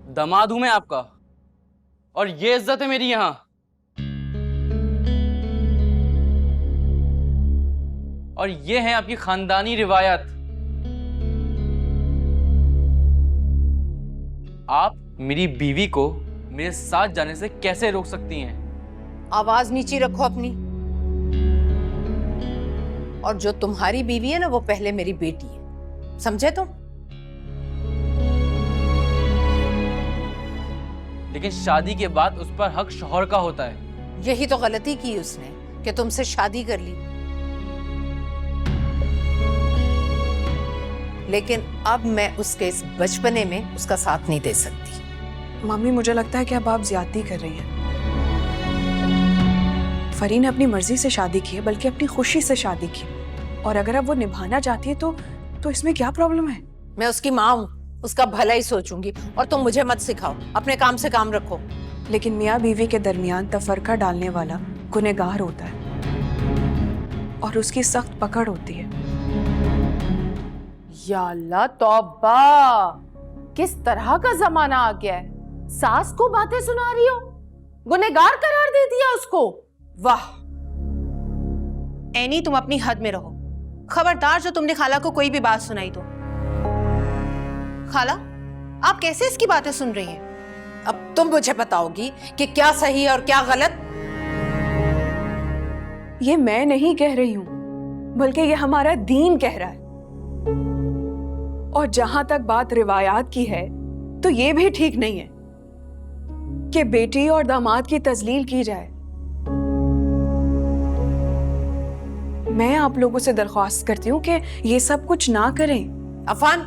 दामाद हूं मैं आपका, और ये इज्जत है मेरी यहां। और ये है आपकी खानदानी रिवायत। आप मेरी बीवी को मेरे साथ जाने से कैसे रोक सकती हैं? आवाज नीची रखो अपनी। और जो तुम्हारी बीवी है ना, वो पहले मेरी बेटी है, समझे तुम? लेकिन शादी के बाद उस पर हक शौहर का होता है। यही तो गलती की उसने कि तुमसे शादी कर ली। लेकिन अब मैं उसके इस बचपने में उसका साथ नहीं दे सकती। मम्मी, मुझे लगता है कि अब आप ज्यादती कर रही हैं। फरी ने अपनी मर्जी से शादी की है, बल्कि अपनी खुशी से शादी की। और अगर अब वो निभाना चाहती है तो इसमें क्या प्रॉब्लम है? मैं उसकी माँ हूँ, उसका भला ही सोचूंगी। और तुम मुझे मत सिखाओ, अपने काम से काम रखो। लेकिन मियाँ बीवी के दरमियान तफरका डालने वाला गुनहगार होता है और उसकी सख्त पकड़ होती है। या अल्लाह तौबा, किस तरह का जमाना आ गया है। सास को बातें सुना रही हो, गुनहगार करार दे दिया उसको। वाह एनी, तुम अपनी हद में रहो। खबरदार जो तुमने खाला को कोई भी बात सुनाई तो। खाला, आप कैसे इसकी बातें सुन रही हैं? अब तुम मुझे बताओगी कि क्या सही है और क्या गलत। ये मैं नहीं कह रही हूं, बल्कि ये हमारा दीन कह रहा है। और जहां तक बात रिवायात की है, तो ये भी ठीक नहीं है कि बेटी और दामाद की तजलील की जाए। मैं आप लोगों से दरख्वास्त करती हूँ कि ये सब कुछ ना करें। अफान,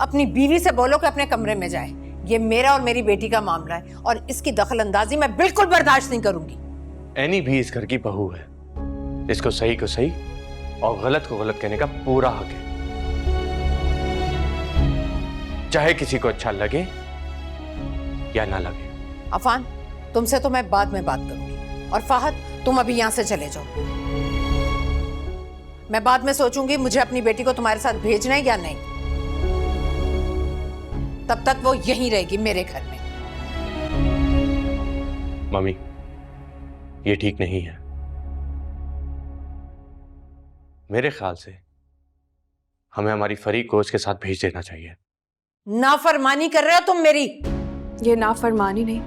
अपनी बीवी से बोलो कि अपने कमरे में जाए। ये मेरा और मेरी बेटी का मामला है और इसकी दखल अंदाजी मैं बिल्कुल बर्दाश्त नहीं करूंगी। एनी भी इस घर की बहू है, इसको सही को सही और गलत को गलत कहने का पूरा हक है, चाहे किसी को अच्छा लगे या ना लगे। अफान, तुमसे तो मैं बाद में बात करूंगी। और फाहद, तुम अभी यहां से चले जाओ। मैं बाद में सोचूंगी मुझे अपनी बेटी को तुम्हारे साथ भेजना है या नहीं। तब तक वो यहीं रहेगी मेरे घर में। मम्मी, ये ठीक नहीं है। मेरे ख्याल से हमें हमारी फरी को उसके साथ भेज देना चाहिए। नाफरमानी कर रहे हो तुम मेरी। ये नाफरमानी नहीं,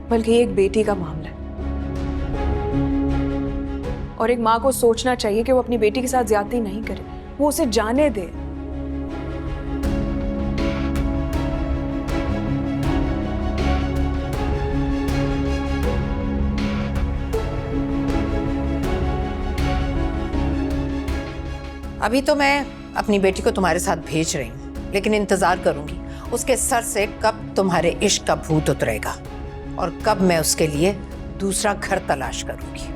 बल्कि एक बेटी का मामला है। और एक माँ को सोचना चाहिए कि वो अपनी बेटी के साथ ज्यादती नहीं करे, वो उसे जाने दे। अभी तो मैं अपनी बेटी को तुम्हारे साथ भेज रही हूँ, लेकिन इंतजार करूंगी उसके सर से कब तुम्हारे इश्क का भूत उतरेगा और कब मैं उसके लिए दूसरा घर तलाश करूंगी।